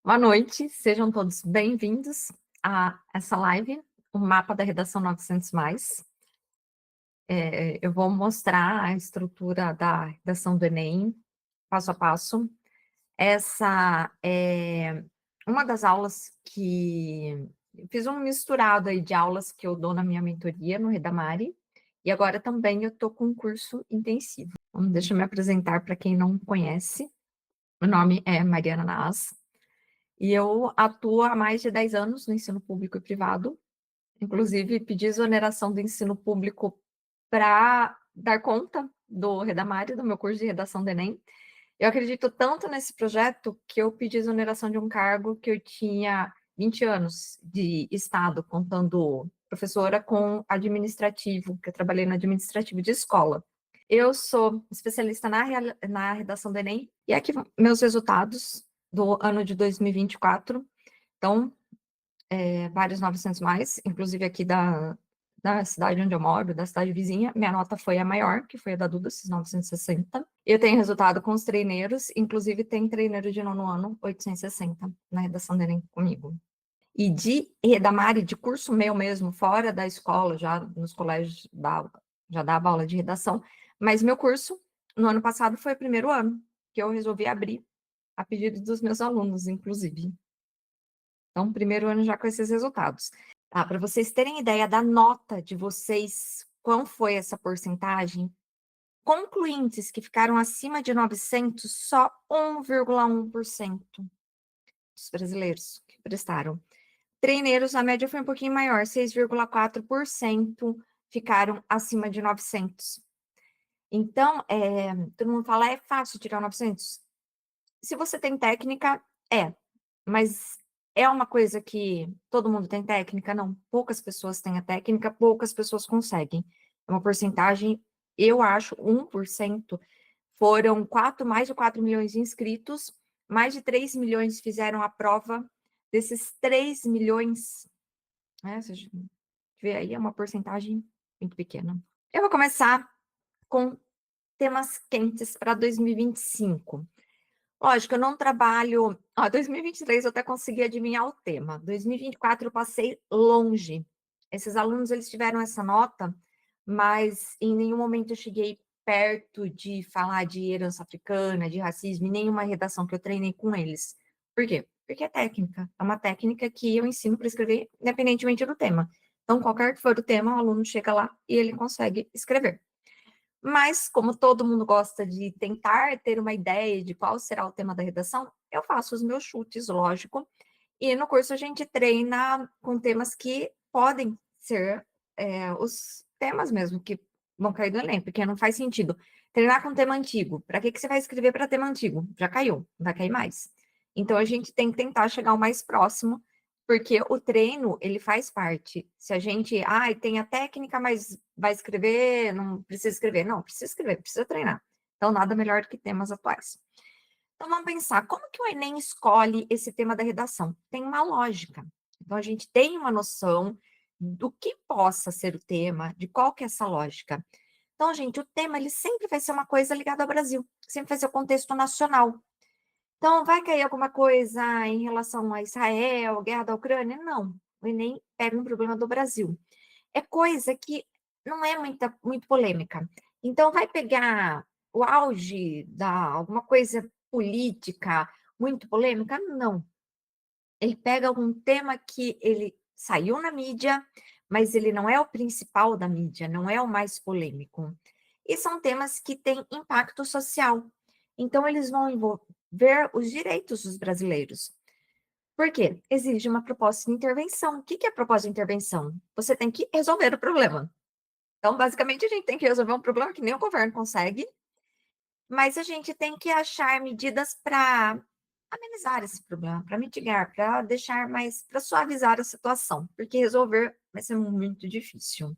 Boa noite, sejam todos bem-vindos a essa live, o mapa da redação 900 mais. Eu vou mostrar a estrutura da redação do Enem, passo a passo. Essa é uma das aulas que eu fiz um misturado aí de aulas que eu dou na minha mentoria no Redamari, e agora também eu estou com um curso intensivo. Deixa eu me apresentar para quem não conhece. Meu nome é Mariana Nas. E eu atuo há mais de 10 anos no ensino público e privado. Inclusive, pedi exoneração do ensino público para dar conta do Redamari, do meu curso de redação do Enem. Eu acredito tanto nesse projeto que eu pedi exoneração de um cargo que eu tinha 20 anos de Estado, contando professora com administrativo, que eu trabalhei no administrativo de escola. Eu sou especialista na redação do Enem, e aqui meus resultados do ano de 2024. Então, vários 900 mais, inclusive aqui da cidade onde eu moro, da cidade vizinha, minha nota foi a maior, que foi a da Duda, esses 960. Eu tenho resultado com os treineiros, inclusive tem treineiro de nono ano, 860, na redação do Enem comigo. E de Redamari, de curso meu mesmo, fora da escola, já nos colégios já dava aula de redação, mas meu curso, no ano passado, foi o primeiro ano que eu resolvi abrir, a pedido dos meus alunos, inclusive. Então, primeiro ano já com esses resultados. Tá, para vocês terem ideia da nota de vocês, qual foi essa porcentagem, concluintes que ficaram acima de 900, só 1,1% dos brasileiros que prestaram. Treineiros, a média foi um pouquinho maior, 6,4% ficaram acima de 900. Então, todo mundo fala, é fácil tirar 900? Se você tem técnica, mas é uma coisa que todo mundo tem técnica? Não, poucas pessoas têm a técnica, poucas pessoas conseguem. É uma porcentagem, eu acho, 1%. Foram mais de 4 milhões de inscritos, mais de 3 milhões fizeram a prova. Desses 3 milhões, você vê aí, é uma porcentagem muito pequena. Eu vou começar com temas quentes para 2025. Lógico, eu não trabalho. 2023 eu até consegui adivinhar o tema. 2024 eu passei longe. Esses alunos eles tiveram essa nota, mas em nenhum momento eu cheguei perto de falar de herança africana, de racismo, em nenhuma redação que eu treinei com eles. Por quê? Porque é técnica. É uma técnica que eu ensino para escrever independentemente do tema. Então, qualquer que for o tema, o aluno chega lá e ele consegue escrever. Mas, como todo mundo gosta de tentar ter uma ideia de qual será o tema da redação, eu faço os meus chutes, lógico, e no curso a gente treina com temas que podem ser os temas mesmo que vão cair do Enem, porque não faz sentido treinar com tema antigo. Para que você vai escrever para tema antigo? Já caiu, não vai cair mais. Então, a gente tem que tentar chegar o mais próximo, porque o treino, ele faz parte. Se a gente, tem a técnica, mas vai escrever, não precisa escrever. Não, precisa escrever, precisa treinar. Então, nada melhor do que temas atuais. Então, vamos pensar, como que o Enem escolhe esse tema da redação? Tem uma lógica. Então, a gente tem uma noção do que possa ser o tema, de qual que é essa lógica. Então, gente, o tema, ele sempre vai ser uma coisa ligada ao Brasil, sempre vai ser o contexto nacional. Então, vai cair alguma coisa em relação a Israel, guerra da Ucrânia? Não, o Enem pega um problema do Brasil. É coisa que não é muito polêmica. Então, vai pegar o auge da alguma coisa política muito polêmica? Não. Ele pega algum tema que ele saiu na mídia, mas ele não é o principal da mídia, não é o mais polêmico. E são temas que têm impacto social. Então, eles vão envolver os direitos dos brasileiros. Por quê? Exige uma proposta de intervenção. O que é a proposta de intervenção? Você tem que resolver o problema. Então, basicamente, a gente tem que resolver um problema que nem o governo consegue, mas a gente tem que achar medidas para amenizar esse problema, para mitigar, para deixar mais, para suavizar a situação, porque resolver vai ser muito difícil.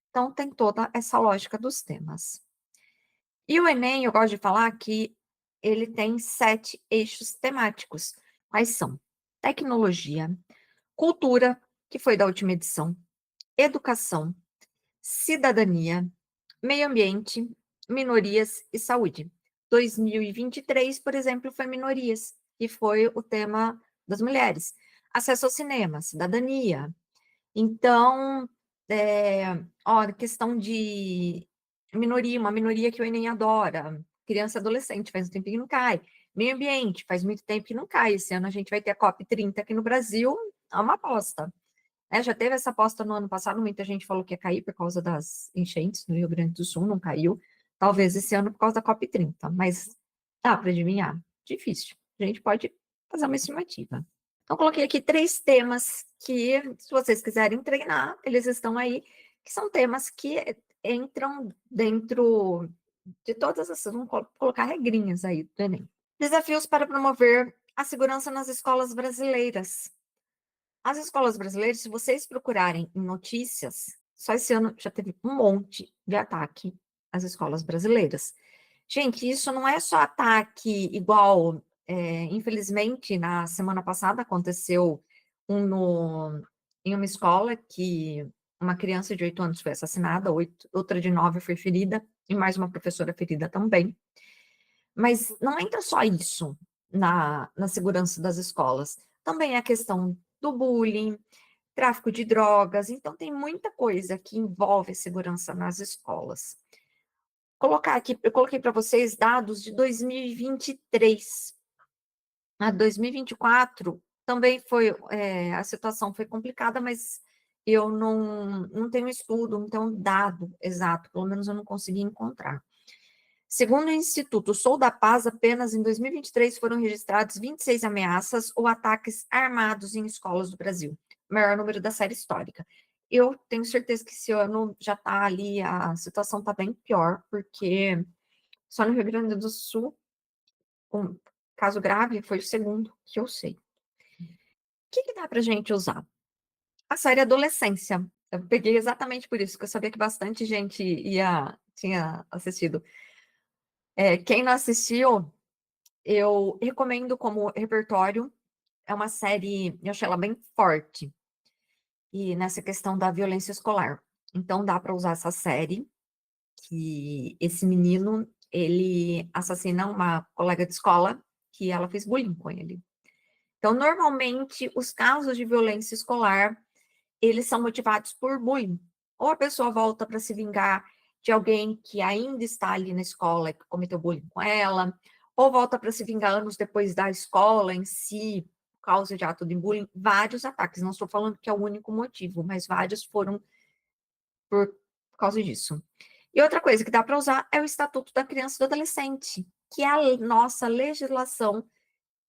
Então, tem toda essa lógica dos temas. E o Enem, eu gosto de falar que ele tem 7 eixos temáticos. Quais são? Tecnologia, cultura, que foi da última edição, educação, cidadania, meio ambiente, minorias e saúde. 2023, por exemplo, foi minorias, que foi o tema das mulheres, acesso ao cinema, cidadania. Então, ó, questão de minoria, uma minoria que o Enem adora, criança e adolescente, faz um tempinho que não cai. Meio ambiente, faz muito tempo que não cai. Esse ano a gente vai ter a COP30 aqui no Brasil, é uma aposta. Já teve essa aposta no ano passado, muita gente falou que ia cair por causa das enchentes no Rio Grande do Sul, não caiu. Talvez esse ano por causa da COP30, mas dá para adivinhar? Difícil. A gente pode fazer uma estimativa. Então, coloquei aqui 3 temas que, se vocês quiserem treinar, eles estão aí, que são temas que entram dentro de todas essas, vamos colocar regrinhas aí do Enem. Desafios para promover a segurança nas escolas brasileiras. As escolas brasileiras, se vocês procurarem em notícias, só esse ano já teve um monte de ataque às escolas brasileiras. Gente, isso não é só ataque igual, infelizmente, na semana passada aconteceu em uma escola que uma criança de 8 anos foi assassinada, outra de 9 foi ferida, e mais uma professora ferida também. Mas não entra só isso na segurança das escolas. Também a questão do bullying, tráfico de drogas, então tem muita coisa que envolve segurança nas escolas. Eu coloquei para vocês dados de 2023. A 2024 também foi, a situação foi complicada, mas eu não tenho estudo, não tenho dado exato, pelo menos eu não consegui encontrar. Segundo o Instituto Sou da Paz, apenas em 2023 foram registrados 26 ameaças ou ataques armados em escolas do Brasil, o maior número da série histórica. Eu tenho certeza que esse ano já está ali, a situação está bem pior, porque só no Rio Grande do Sul, um caso grave foi o segundo que eu sei. O que dá para a gente usar? A série Adolescência. Eu peguei exatamente por isso, que eu sabia que bastante gente tinha assistido. Quem não assistiu, eu recomendo como repertório. É uma série, eu achei ela bem forte, e nessa questão da violência escolar. Então, dá para usar essa série, que esse menino, ele assassina uma colega de escola, que ela fez bullying com ele. Então, normalmente, os casos de violência escolar, eles são motivados por bullying. Ou a pessoa volta para se vingar de alguém que ainda está ali na escola, que cometeu bullying com ela, ou volta para se vingar anos depois da escola em si, por causa de ato de bullying. Vários ataques, não estou falando que é o único motivo, mas vários foram por causa disso. E outra coisa que dá para usar é o Estatuto da Criança e do Adolescente, que é a nossa legislação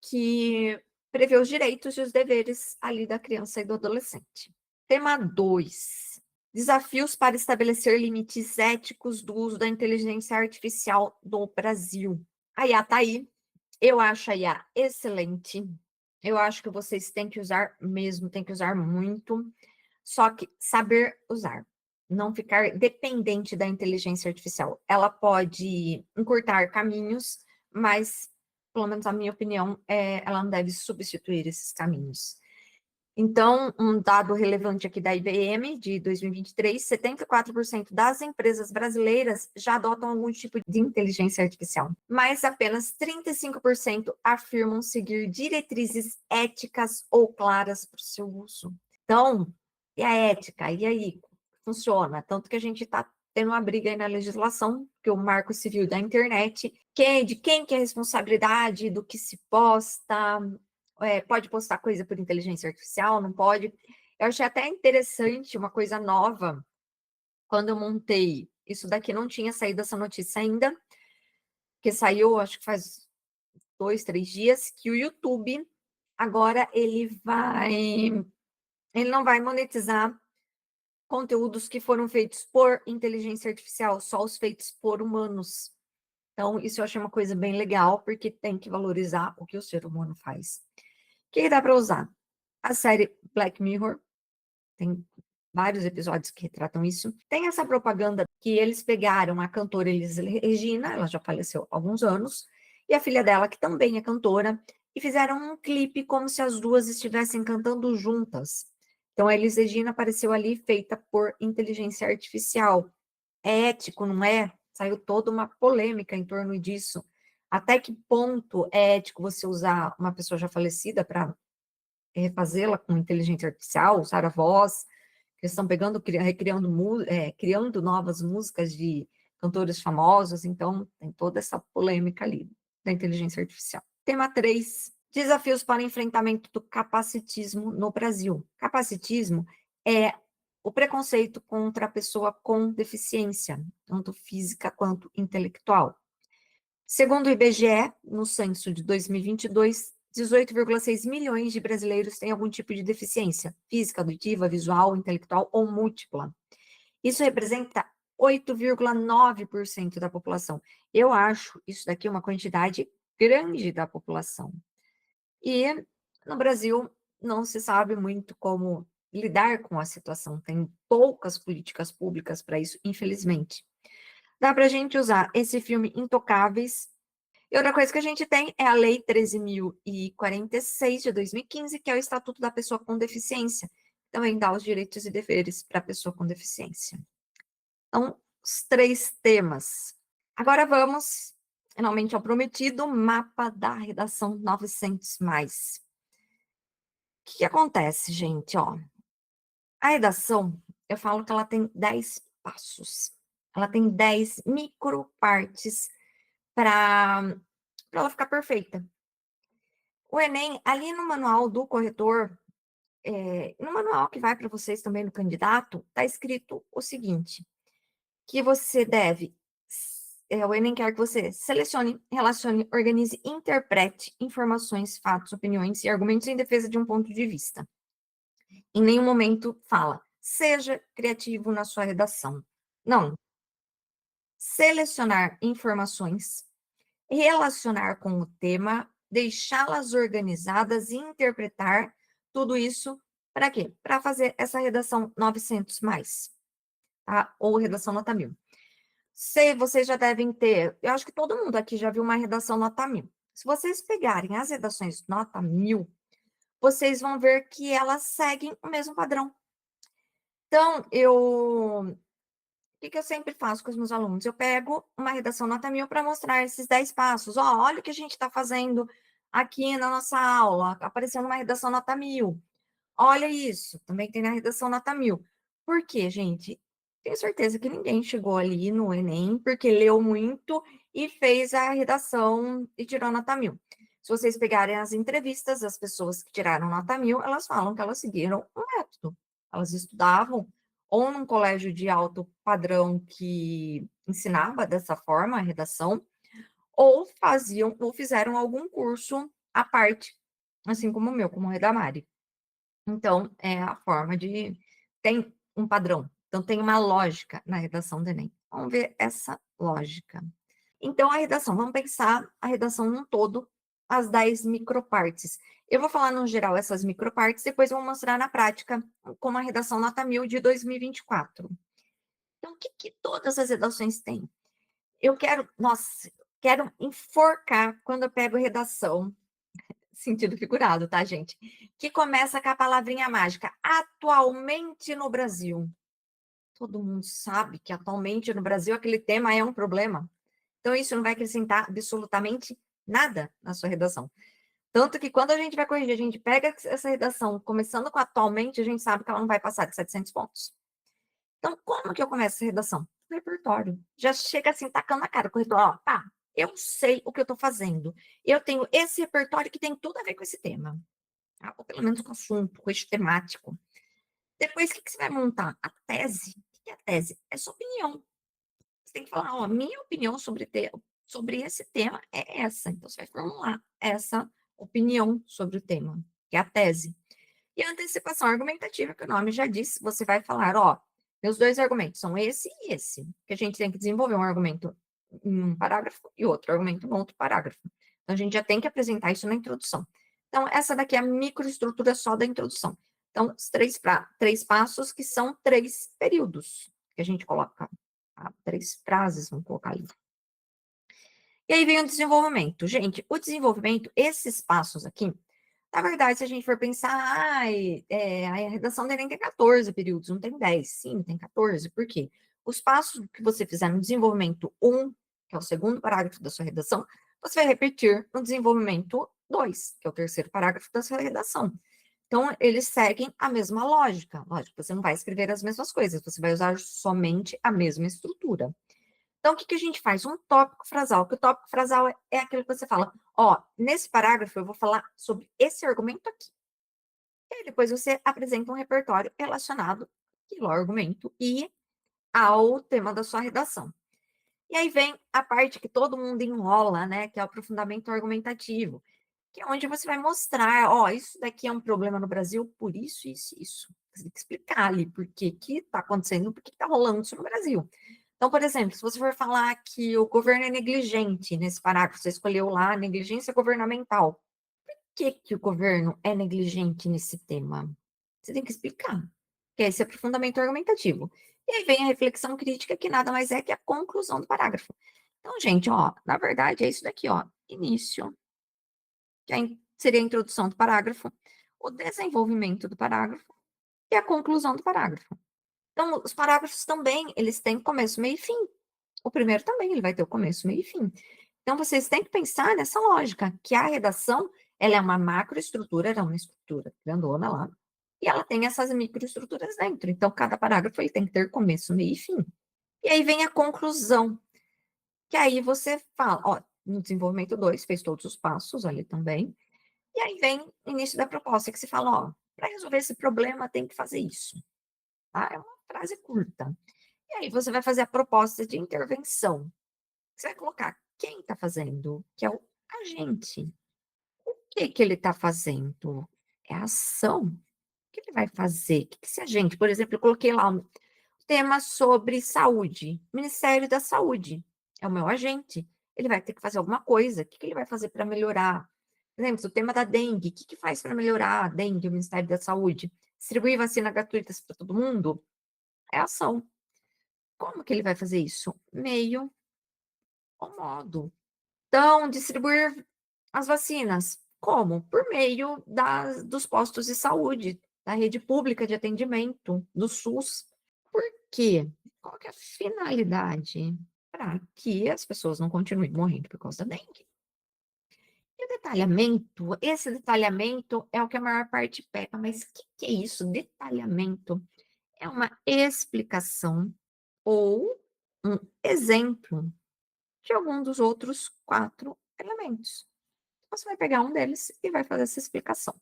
que prevê os direitos e os deveres ali da criança e do adolescente. Tema 2. Desafios para estabelecer limites éticos do uso da inteligência artificial no Brasil. A IA está aí. Eu acho a IA excelente. Eu acho que vocês têm que usar mesmo, têm que usar muito. Só que saber usar. Não ficar dependente da inteligência artificial. Ela pode encurtar caminhos, mas, pelo menos a minha opinião, ela não deve substituir esses caminhos. Então, um dado relevante aqui da IBM, de 2023, 74% das empresas brasileiras já adotam algum tipo de inteligência artificial, mas apenas 35% afirmam seguir diretrizes éticas ou claras para o seu uso. Então, e a ética? E aí? Funciona? Tanto que a gente está tendo uma briga aí na legislação, que o Marco Civil da Internet, de quem que é a responsabilidade do que se posta, pode postar coisa por inteligência artificial, não pode. Eu achei até interessante, uma coisa nova, quando eu montei, isso daqui não tinha saído essa notícia ainda, que saiu, acho que faz 2, 3 dias, que o YouTube, agora ele não vai monetizar conteúdos que foram feitos por inteligência artificial, só os feitos por humanos. Então, isso eu achei uma coisa bem legal, porque tem que valorizar o que o ser humano faz. O que dá para usar? A série Black Mirror, tem vários episódios que retratam isso. Tem essa propaganda que eles pegaram a cantora Elis Regina, ela já faleceu há alguns anos, e a filha dela, que também é cantora, e fizeram um clipe como se as duas estivessem cantando juntas. Então, a Elis Regina apareceu ali feita por inteligência artificial. É ético, não é? Saiu toda uma polêmica em torno disso. Até que ponto é ético você usar uma pessoa já falecida para refazê-la com inteligência artificial, usar a voz, que estão pegando, criando novas músicas de cantores famosos, então tem toda essa polêmica ali da inteligência artificial. Tema 3, desafios para enfrentamento do capacitismo no Brasil. Capacitismo é o preconceito contra a pessoa com deficiência, tanto física quanto intelectual. Segundo o IBGE, no censo de 2022, 18,6 milhões de brasileiros têm algum tipo de deficiência física, auditiva, visual, intelectual ou múltipla. Isso representa 8,9% da população. Eu acho isso daqui uma quantidade grande da população. E no Brasil não se sabe muito como lidar com a situação, tem poucas políticas públicas para isso, infelizmente. Dá para a gente usar esse filme Intocáveis. E outra coisa que a gente tem é a Lei 13.046 de 2015, que é o Estatuto da Pessoa com Deficiência. Também dá os direitos e deveres para a pessoa com deficiência. Então, os 3 temas. Agora vamos, finalmente, ao prometido mapa da redação 900+. O que acontece, gente? Ó, a redação, eu falo que ela tem 10 passos. Ela tem 10 micropartes para ela ficar perfeita. O Enem, ali no manual do corretor, no manual que vai para vocês também no candidato, está escrito o seguinte, que você deve, o Enem quer que você selecione, relacione, organize, interprete informações, fatos, opiniões e argumentos em defesa de um ponto de vista. Em nenhum momento fala, seja criativo na sua redação. Não. Selecionar informações, relacionar com o tema, deixá-las organizadas e interpretar tudo isso para quê? Para fazer essa redação 900+, tá? Ou redação nota 1000. Vocês já devem ter, eu acho que todo mundo aqui já viu uma redação nota 1000. Se vocês pegarem as redações nota 1000, vocês vão ver que elas seguem o mesmo padrão. Então, o que eu sempre faço com os meus alunos? Eu pego uma redação nota 1000 para mostrar esses 10 passos. Ó, olha o que a gente está fazendo aqui na nossa aula, aparecendo uma redação nota 1000. Olha isso, também tem na redação nota 1000. Por quê, gente? Tenho certeza que ninguém chegou ali no Enem porque leu muito e fez a redação e tirou nota 1000. Se vocês pegarem as entrevistas das pessoas que tiraram nota 1000, elas falam que elas seguiram um método. Elas estudavam ou num colégio de alto padrão que ensinava dessa forma a redação, ou fizeram algum curso à parte, assim como o meu, como o Redamari. Então, é a forma de... Tem um padrão, então tem uma lógica na redação do Enem. Vamos ver essa lógica. Então, a redação, vamos pensar a redação num todo, as 10 micropartes. Eu vou falar no geral essas micropartes, depois eu vou mostrar na prática como a redação nota 1000 de 2024. Então, o que todas as redações têm? Eu quero, nossa, quero enforcar quando eu pego redação, sentido figurado, tá, gente? Que começa com a palavrinha mágica, atualmente no Brasil. Todo mundo sabe que atualmente no Brasil aquele tema é um problema. Então, isso não vai acrescentar absolutamente nada na sua redação. Tanto que quando a gente vai corrigir, a gente pega essa redação, começando com atualmente, a gente sabe que ela não vai passar de 700 pontos. Então, como que eu começo essa redação? No repertório. Já chega assim, tacando na cara, o corretor, ó, tá, eu sei o que eu tô fazendo. Eu tenho esse repertório que tem tudo a ver com esse tema. Tá? Ou pelo menos com o assunto, com o eixo temático. Depois, o que você vai montar? A tese. O que é a tese? É sua opinião. Você tem que falar, ó, minha opinião sobre esse tema é essa. Então, você vai formular essa opinião sobre o tema, que é a tese. E a antecipação argumentativa, que o nome já disse, você vai falar, ó, meus 2 argumentos são esse e esse, que a gente tem que desenvolver um argumento em um parágrafo e outro argumento em outro parágrafo. Então, a gente já tem que apresentar isso na introdução. Então, essa daqui é a microestrutura só da introdução. Então, os 3 passos que são 3 períodos, que a gente coloca, 3 frases, vamos colocar ali. E aí vem o desenvolvimento. Gente, o desenvolvimento, esses passos aqui, na verdade, se a gente for pensar, a redação do Enem tem 14 períodos, não tem 10. Sim, tem 14. Por quê? Os passos que você fizer no desenvolvimento 1, que é o segundo parágrafo da sua redação, você vai repetir no desenvolvimento 2, que é o terceiro parágrafo da sua redação. Então, eles seguem a mesma lógica. Lógico, você não vai escrever as mesmas coisas, você vai usar somente a mesma estrutura. Então, o que que a gente faz? Um tópico frasal, que o tópico frasal é aquilo que você fala, ó, nesse parágrafo eu vou falar sobre esse argumento aqui. E aí depois você apresenta um repertório relacionado àquele argumento e ao tema da sua redação. E aí vem a parte que todo mundo enrola, né, que é o aprofundamento argumentativo, que é onde você vai mostrar, ó, isso daqui é um problema no Brasil por isso, isso, isso. Você tem que explicar ali por que que tá acontecendo, por que que tá rolando isso no Brasil. Então, por exemplo, se você for falar que o governo é negligente nesse parágrafo, você escolheu lá negligência governamental. Por que que o governo é negligente nesse tema? Você tem que explicar, que é esse aprofundamento argumentativo. E aí vem a reflexão crítica, que nada mais é que a conclusão do parágrafo. Então, gente, ó, na verdade é isso daqui, ó, início, que seria a introdução do parágrafo, o desenvolvimento do parágrafo e a conclusão do parágrafo. Então, os parágrafos também, eles têm começo, meio e fim. O primeiro também, ele vai ter o começo, meio e fim. Então, vocês têm que pensar nessa lógica, que a redação, ela é uma macroestrutura, ela é uma estrutura grandona lá, e ela tem essas microestruturas dentro. Então, cada parágrafo ele tem que ter começo, meio e fim. E aí vem a conclusão, que aí você fala, ó, no desenvolvimento 2 fez todos os passos ali também, e aí vem o início da proposta, que você fala, ó, para resolver esse problema tem que fazer isso, tá? É uma frase curta. E aí você vai fazer a proposta de intervenção. Você vai colocar quem está fazendo, que é o agente. O que que ele está fazendo? É a ação. O que ele vai fazer? O que que esse agente, por exemplo, eu coloquei lá um tema sobre saúde, Ministério da Saúde, é o meu agente. Ele vai ter que fazer alguma coisa. O que que ele vai fazer para melhorar? Por exemplo, o tema da dengue, o que que faz para melhorar a dengue, o Ministério da Saúde? Distribuir vacina gratuitas para todo mundo? É ação. Como que ele vai fazer isso? Meio ou modo. Então, distribuir as vacinas. Como? Por meio dos postos de saúde, da rede pública de atendimento, do SUS. Por quê? Qual que é a finalidade? Para que as pessoas não continuem morrendo por causa da dengue. E o detalhamento, esse detalhamento é o que a maior parte pega, mas o que é isso? Detalhamento é uma explicação ou um exemplo de algum dos outros 4 elementos. Você vai pegar um deles e vai fazer essa explicação.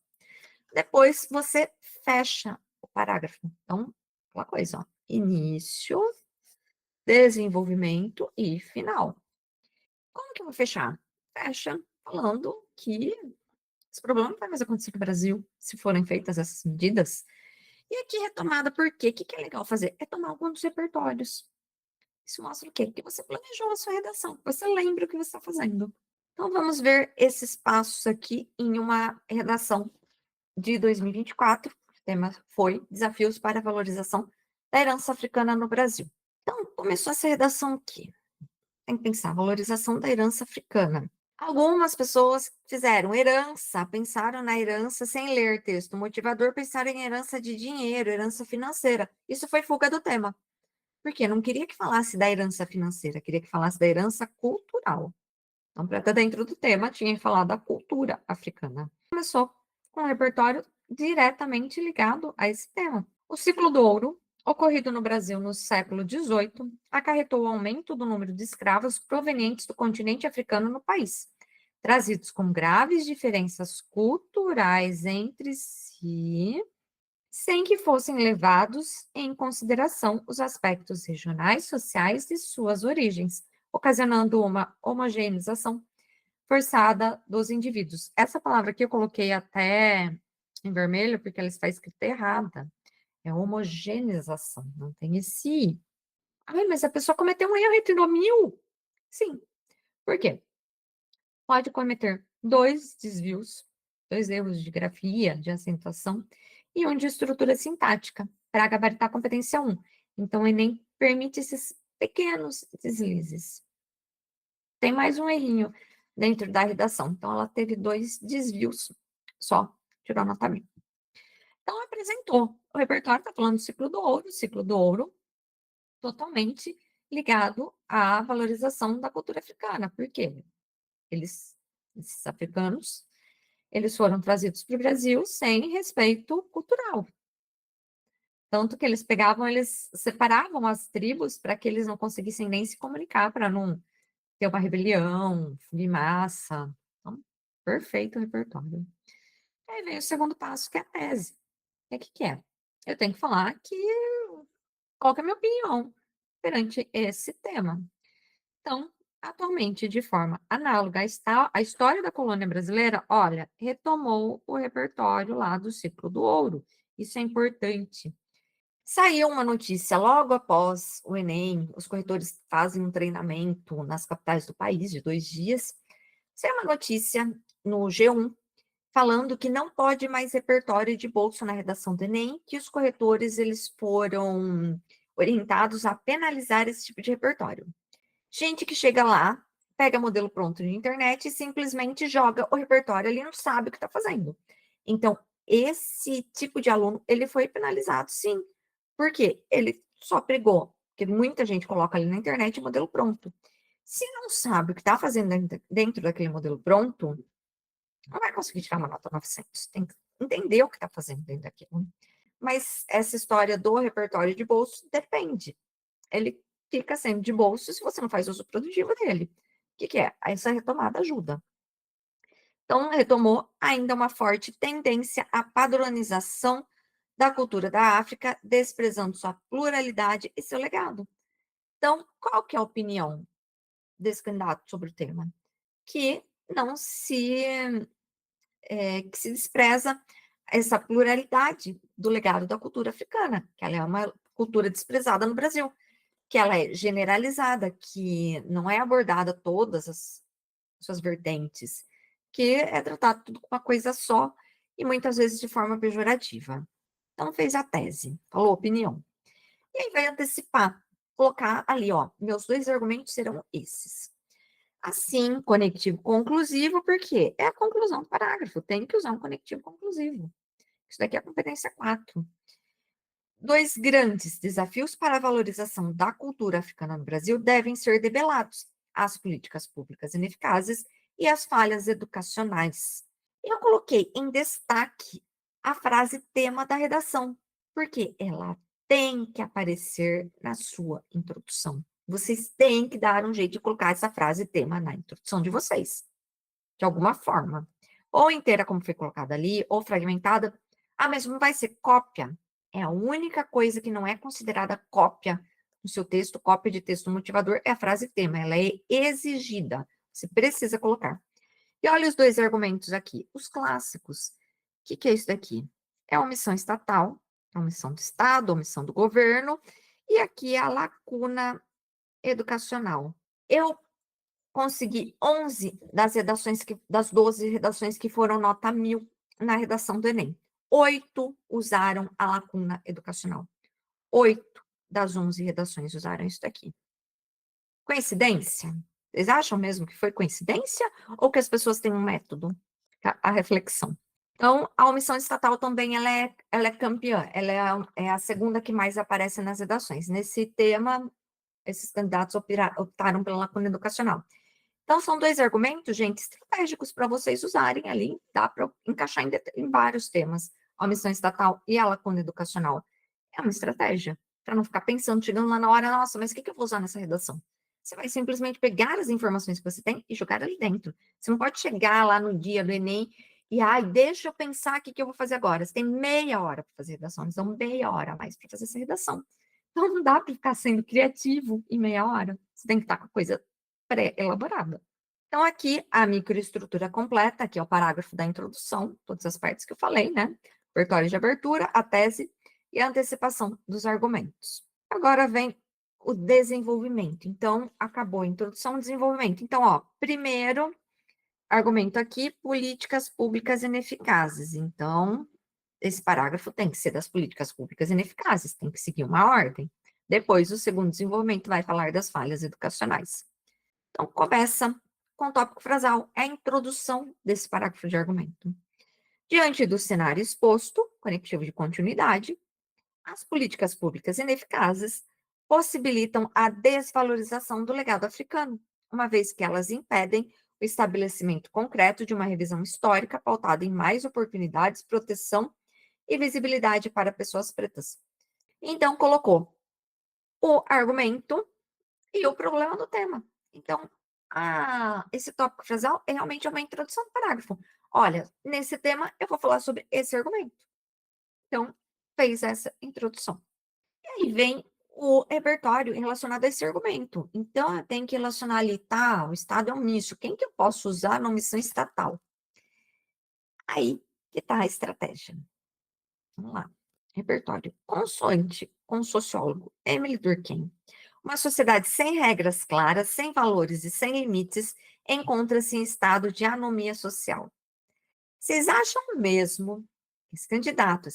Depois você fecha o parágrafo. Então, aquela coisa, ó, início, desenvolvimento e final. Como que eu vou fechar? Fecha falando que esse problema não vai mais acontecer no Brasil se forem feitas essas medidas. E aqui retomada, por quê? O que é legal fazer? É tomar alguns repertórios. Isso mostra o quê? Que você planejou a sua redação, que você lembra o que você está fazendo. Então, vamos ver esses passos aqui em uma redação de 2024. O tema foi Desafios para a Valorização da Herança Africana no Brasil. Então, começou essa redação aqui. Tem que pensar, valorização da herança africana. Algumas pessoas fizeram herança, pensaram na herança sem ler texto motivador, pensaram em herança de dinheiro, herança financeira. Isso foi fuga do tema. Porque não queria que falasse da herança financeira, queria que falasse da herança cultural. Então, para estar dentro do tema, tinha que falar da cultura africana. Começou com um repertório diretamente ligado a esse tema. O ciclo do ouro, ocorrido no Brasil no século XVIII, acarretou o aumento do número de escravos provenientes do continente africano no país, trazidos com graves diferenças culturais entre si, sem que fossem levados em consideração os aspectos regionais, sociais de suas origens, ocasionando uma homogeneização forçada dos indivíduos. Essa palavra aqui eu coloquei até em vermelho porque ela está escrita errada. É homogeneização, não tem esse I. Ai, mas a pessoa cometeu um erro entre no mil? Sim. Por quê? Pode cometer dois desvios, dois erros de grafia, de acentuação e um de estrutura sintática, para gabaritar a competência 1. Então, o Enem permite esses pequenos deslizes. Tem mais um errinho dentro da redação. Então, ela teve dois desvios só, tirou a nota mil. Então, apresentou. O repertório está falando do ciclo do ouro totalmente ligado à valorização da cultura africana. Por quê? Esses africanos, eles foram trazidos para o Brasil sem respeito cultural. Tanto que eles separavam as tribos para que eles não conseguissem nem se comunicar, para não ter uma rebelião de massa. Então, perfeito o repertório. Aí vem o segundo passo, que é a tese. Que é? Eu tenho que falar qual que é a minha opinião perante esse tema. Então, atualmente, de forma análoga à história da colônia brasileira, olha, retomou o repertório lá do ciclo do ouro. Isso é importante. Saiu uma notícia logo após o Enem, os corretores fazem um treinamento nas capitais do país de 2 dias. Saiu uma notícia no G1 falando que não pode mais repertório de bolso na redação do Enem, que os corretores eles foram orientados a penalizar esse tipo de repertório. Gente que chega lá, pega modelo pronto de internet e simplesmente joga o repertório ali, não sabe o que está fazendo. Então, esse tipo de aluno, ele foi penalizado, sim. Por quê? Ele só pegou, porque muita gente coloca ali na internet o modelo pronto. Se não sabe o que está fazendo dentro daquele modelo pronto, não vai conseguir tirar uma nota 900. Tem que entender o que está fazendo dentro daquilo. Mas essa história do repertório de bolso depende. Ele fica sendo de bolso se você não faz uso produtivo dele. O que é? Essa retomada ajuda. Então, retomou ainda uma forte tendência à padronização da cultura da África, desprezando sua pluralidade e seu legado. Então, qual que é a opinião desse candidato sobre o tema? Que não se, que se despreza essa pluralidade do legado da cultura africana, que ela é uma cultura desprezada no Brasil, que ela é generalizada, que não é abordada todas as suas vertentes, que é tratado tudo como uma coisa só e muitas vezes de forma pejorativa. Então, fez a tese, falou opinião. E aí vai antecipar, colocar ali, ó, meus 2 argumentos serão esses. Assim, conectivo conclusivo, porque é a conclusão do parágrafo, tem que usar um conectivo conclusivo. Isso daqui é a competência 4. 2 grandes desafios para a valorização da cultura africana no Brasil devem ser debelados: as políticas públicas ineficazes e as falhas educacionais. Eu coloquei em destaque a frase tema da redação, porque ela tem que aparecer na sua introdução. Vocês têm que dar um jeito de colocar essa frase tema na introdução de vocês, de alguma forma. Ou inteira, como foi colocada ali, ou fragmentada. Ah, mas não vai ser cópia? É a única coisa que não é considerada cópia no seu texto, cópia de texto motivador, é a frase tema. Ela é exigida. Você precisa colocar. E olha os 2 argumentos aqui. Os clássicos. O que é isso daqui? É omissão estatal, omissão do Estado, omissão do governo. E aqui é a lacuna educacional. Eu consegui 11 das 12 redações que foram nota 1000 na redação do Enem. 8 usaram a lacuna educacional. 8 das 11 redações usaram isso daqui. Coincidência? Vocês acham mesmo que foi coincidência ou que as pessoas têm um método? A reflexão. Então, a omissão estatal também ela é campeã, ela é a segunda que mais aparece nas redações. Nesse tema, esses candidatos optaram pela lacuna educacional. Então, são 2 argumentos, gente, estratégicos para vocês usarem ali, dá para encaixar em vários temas. A omissão estatal e a lacuna educacional. É uma estratégia, para não ficar pensando, chegando lá na hora, nossa, mas o que eu vou usar nessa redação? Você vai simplesmente pegar as informações que você tem e jogar ali dentro. Você não pode chegar lá no dia do Enem e, ai, deixa eu pensar o que eu vou fazer agora. Você tem meia hora para fazer redação, eles dão meia hora a mais para fazer essa redação. Então, não dá para ficar sendo criativo em meia hora. Você tem que estar com a coisa pré-elaborada. Então, aqui a microestrutura completa, aqui é o parágrafo da introdução, todas as partes que eu falei, né? Repertório de abertura, a tese e a antecipação dos argumentos. Agora vem o desenvolvimento. Então, acabou a introdução e desenvolvimento. Então, ó, primeiro argumento aqui, políticas públicas ineficazes. Então, esse parágrafo tem que ser das políticas públicas ineficazes, tem que seguir uma ordem. Depois, o segundo desenvolvimento vai falar das falhas educacionais. Então, começa com o tópico frasal, é a introdução desse parágrafo de argumento. Diante do cenário exposto, conectivo de continuidade, as políticas públicas ineficazes possibilitam a desvalorização do legado africano, uma vez que elas impedem o estabelecimento concreto de uma revisão histórica pautada em mais oportunidades, proteção e visibilidade para pessoas pretas. Então, colocou o argumento e o problema do tema. Então, esse tópico frasal é realmente uma introdução do parágrafo. Olha, nesse tema eu vou falar sobre esse argumento. Então, fez essa introdução. E aí vem o repertório relacionado a esse argumento. Então, eu tenho que relacionar ali, tá, o Estado é omisso. Quem que eu posso usar na omissão estatal? Aí que tá a estratégia. Vamos lá. Repertório. Consoante com o sociólogo Emily Durkheim, uma sociedade sem regras claras, sem valores e sem limites encontra-se em estado de anomia social. Vocês acham mesmo que esse candidato,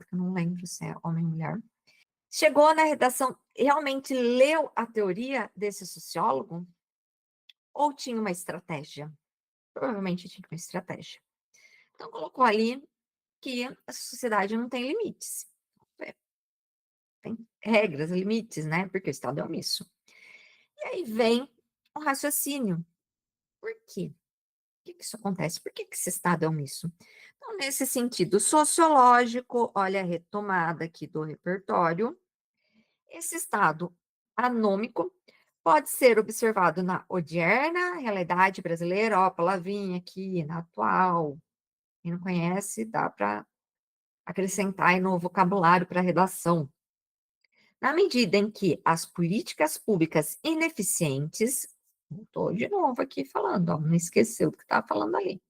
que eu não lembro se é homem ou mulher, chegou na redação, realmente leu a teoria desse sociólogo? Ou tinha uma estratégia? Provavelmente tinha uma estratégia. Então, colocou ali que a sociedade não tem limites. Tem regras, limites, né? Porque o Estado é omisso. E aí vem o raciocínio. Por quê? Por que isso acontece? Por que esse Estado é omisso? Então, nesse sentido sociológico, olha a retomada aqui do repertório, esse estado anômico pode ser observado na odierna realidade brasileira, ó, a palavrinha aqui, na atual. Quem não conhece, dá para acrescentar aí no vocabulário para redação. Na medida em que as políticas públicas ineficientes, estou de novo aqui falando, ó, não esqueceu do que estava falando ali,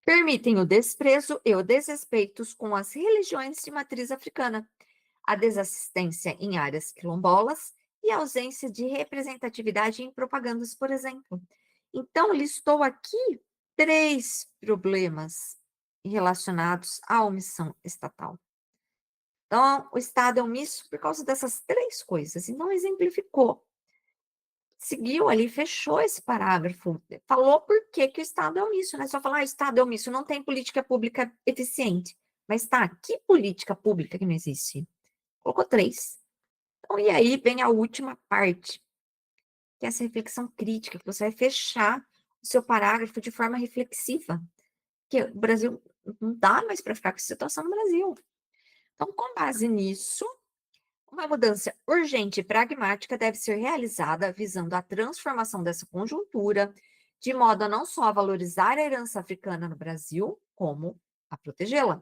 permitem o desprezo e o desrespeito com as religiões de matriz africana, a desassistência em áreas quilombolas e a ausência de representatividade em propagandas, por exemplo. Então, listou aqui 3 problemas relacionados à omissão estatal. Então, o Estado é omisso por causa dessas 3 coisas, e não exemplificou. Seguiu ali, fechou esse parágrafo, falou por que que o Estado é omisso, não é só falar, o Estado é omisso, não tem política pública eficiente. Mas tá, que política pública que não existe? Colocou 3. Então, e aí vem a última parte, que é essa reflexão crítica, que você vai fechar o seu parágrafo de forma reflexiva. Que o Brasil não dá mais para ficar com essa situação no Brasil. Então, com base nisso, uma mudança urgente e pragmática deve ser realizada visando a transformação dessa conjuntura, de modo a não só valorizar a herança africana no Brasil, como a protegê-la,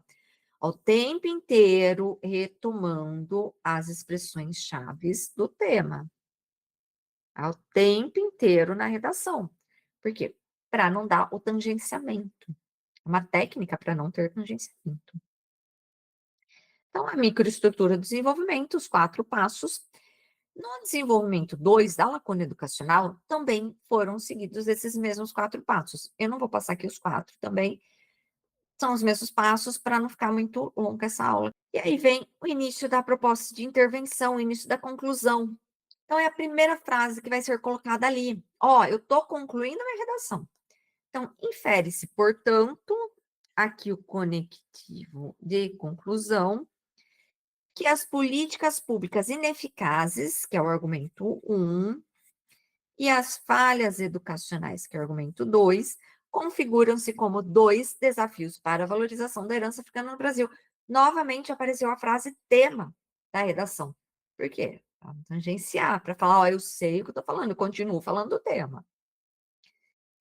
ao tempo inteiro retomando as expressões chaves do tema, ao tempo inteiro na redação. Por quê? Para não dar o tangenciamento, uma técnica para não ter tangenciamento. Então, a microestrutura do desenvolvimento, os 4 passos. No desenvolvimento 2 da lacuna educacional, também foram seguidos esses mesmos 4 passos. Eu não vou passar aqui os 4 também, são os mesmos passos para não ficar muito longa essa aula. E aí vem o início da proposta de intervenção, o início da conclusão. Então, é a primeira frase que vai ser colocada ali. Ó, eu estou concluindo a minha redação. Então, infere-se, portanto, aqui o conectivo de conclusão, que as políticas públicas ineficazes, que é o argumento 1, e as falhas educacionais, que é o argumento 2, configuram-se como 2 desafios para a valorização da herança africana no Brasil. Novamente apareceu a frase tema da redação. Por quê? Para tangenciar, para falar, ó, eu sei o que eu estou falando, eu continuo falando do tema.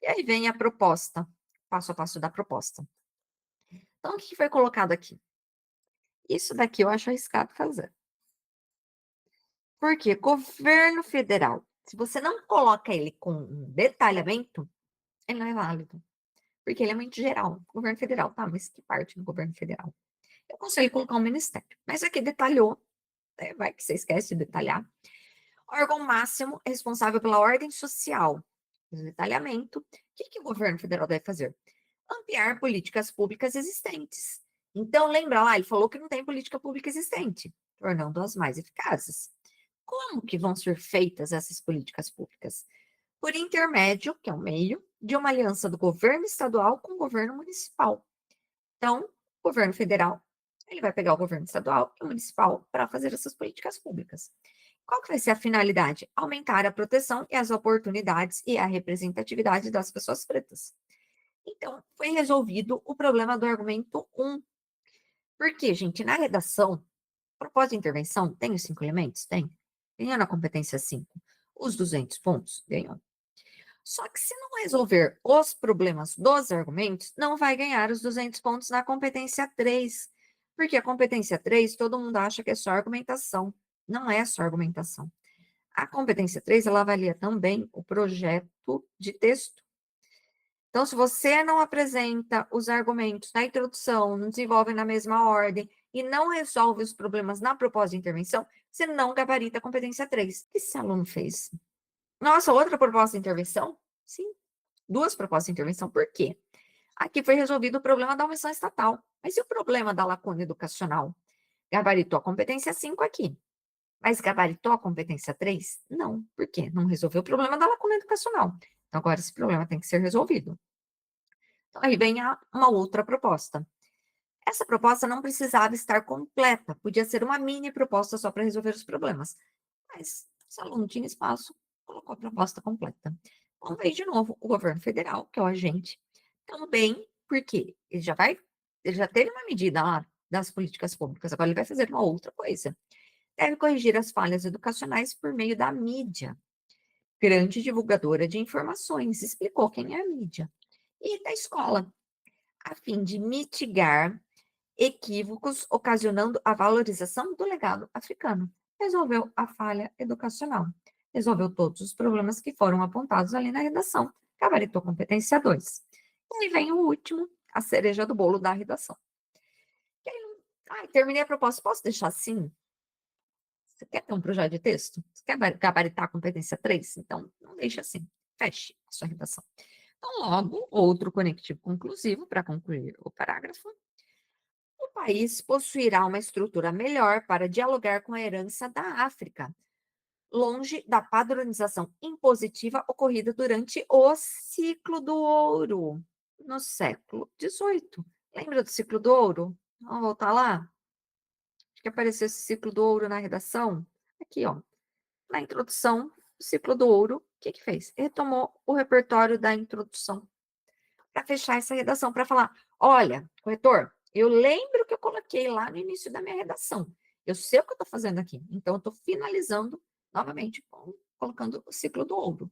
E aí vem a proposta, passo a passo da proposta. Então, o que foi colocado aqui? Isso daqui eu acho arriscado fazer. Por quê? Governo federal. Se você não coloca ele com um detalhamento, ele não é válido. Porque ele é muito geral. Governo federal, tá, mas que parte do governo federal? Eu conselho colocar um ministério. Mas aqui detalhou, né, vai que você esquece de detalhar. Órgão máximo responsável pela ordem social. Detalhamento. O que o governo federal deve fazer? Ampliar políticas públicas existentes. Então, lembra lá, ele falou que não tem política pública existente, tornando-as mais eficazes. Como que vão ser feitas essas políticas públicas? Por intermédio, que é o meio, de uma aliança do governo estadual com o governo municipal. Então, o governo federal, ele vai pegar o governo estadual e o municipal para fazer essas políticas públicas. Qual que vai ser a finalidade? Aumentar a proteção e as oportunidades e a representatividade das pessoas pretas. Então, foi resolvido o problema do argumento 1. Porque, gente, na redação, propósito de intervenção tem os 5 elementos? Tem. Ganhou na competência 5. Os 200 pontos? Ganhou. Só que se não resolver os problemas dos argumentos, não vai ganhar os 200 pontos na competência 3. Porque a competência 3, todo mundo acha que é só argumentação. Não é só argumentação. A competência 3, ela avalia também o projeto de texto. Então, se você não apresenta os argumentos na introdução, não desenvolve na mesma ordem e não resolve os problemas na proposta de intervenção, você não gabarita a competência 3. O que esse aluno fez? Nossa, outra proposta de intervenção? Sim, 2 propostas de intervenção. Por quê? Aqui foi resolvido o problema da omissão estatal. Mas e o problema da lacuna educacional? Gabaritou a competência 5 aqui. Mas gabaritou a competência 3? Não. Por quê? Não resolveu o problema da lacuna educacional. Então, agora esse problema tem que ser resolvido. Então, aí vem uma outra proposta. Essa proposta não precisava estar completa, podia ser uma mini proposta só para resolver os problemas. Mas, se o aluno tinha espaço, colocou a proposta completa. Então, veio de novo o governo federal, que é o agente, também, porque ele já teve uma medida lá das políticas públicas, agora ele vai fazer uma outra coisa. Deve corrigir as falhas educacionais por meio da mídia, grande divulgadora de informações, explicou quem é a mídia, e da escola, a fim de mitigar equívocos, ocasionando a valorização do legado africano. Resolveu a falha educacional. Resolveu todos os problemas que foram apontados ali na redação. Gabaritou competência 2. E aí vem o último, a cereja do bolo da redação. E aí, terminei a proposta. Posso deixar assim? Você quer ter um projeto de texto? Você quer gabaritar a competência 3? Então, não deixe assim. Feche a sua redação. Então, logo, outro conectivo conclusivo para concluir o parágrafo. O país possuirá uma estrutura melhor para dialogar com a herança da África, longe da padronização impositiva ocorrida durante o ciclo do ouro, no século XVIII. Lembra do ciclo do ouro? Vamos voltar lá? Acho que apareceu esse ciclo do ouro na redação. Aqui, ó. Na introdução, o ciclo do ouro, o que que fez? Retomou o repertório da introdução para fechar essa redação, para falar: olha, corretor, eu lembro que eu coloquei lá no início da minha redação. Eu sei o que eu estou fazendo aqui. Então, eu estou finalizando novamente colocando o ciclo do ouro.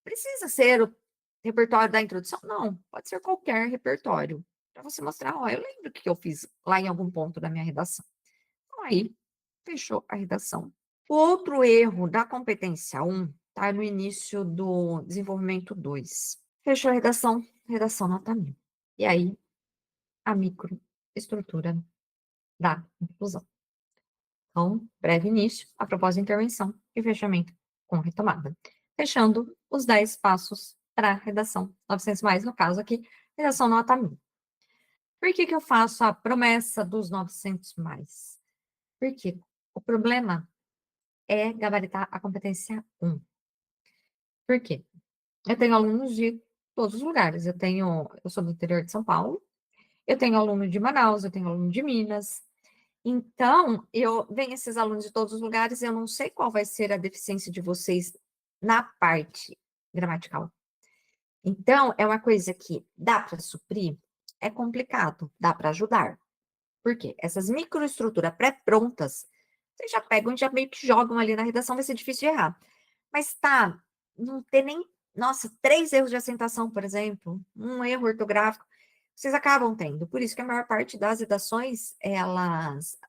Precisa ser o repertório da introdução? Não, pode ser qualquer repertório. Para você mostrar, ó, eu lembro o que eu fiz lá em algum ponto da minha redação. Então, aí, fechou a redação. O outro erro da competência 1 está no início do desenvolvimento 2. Fechou a redação nota 1000. E aí, a microestrutura da inclusão. Então, breve início, a proposta de intervenção e fechamento com retomada. Fechando os 10 passos para a redação 900 mais, no caso aqui, redação nota 1000. Por que que eu faço a promessa dos 900 mais? Porque o problema é gabaritar a competência 1. Por quê? Eu tenho alunos de todos os lugares. Eu sou do interior de São Paulo, eu tenho aluno de Manaus, eu tenho aluno de Minas. Então, vem esses alunos de todos os lugares, eu não sei qual vai ser a deficiência de vocês na parte gramatical. Então, é uma coisa que dá para suprir, é complicado, dá para ajudar. Por quê? Essas microestruturas pré-prontas, vocês já pegam e já meio que jogam ali na redação, vai ser difícil de errar. Mas tá, não ter nem, nossa, 3 erros de acentuação, por exemplo, um erro ortográfico, vocês acabam tendo. Por isso que a maior parte das redações, elas,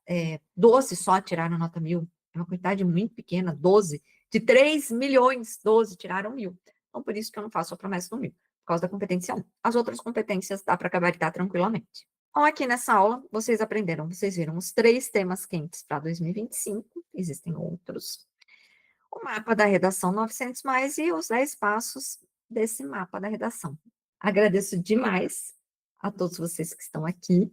12 só tiraram nota 1000. É uma quantidade muito pequena, 12. De 3 milhões, 12 tiraram 1000. Então, por isso que eu não faço a promessa do 1000, por causa da competência 1. As outras competências dá para gabaritar tranquilamente. Então, aqui nessa aula, vocês aprenderam, vocês viram os 3 temas quentes para 2025, existem outros. O mapa da redação 900 mais e os 10 passos desse mapa da redação. Agradeço demais a todos vocês que estão aqui.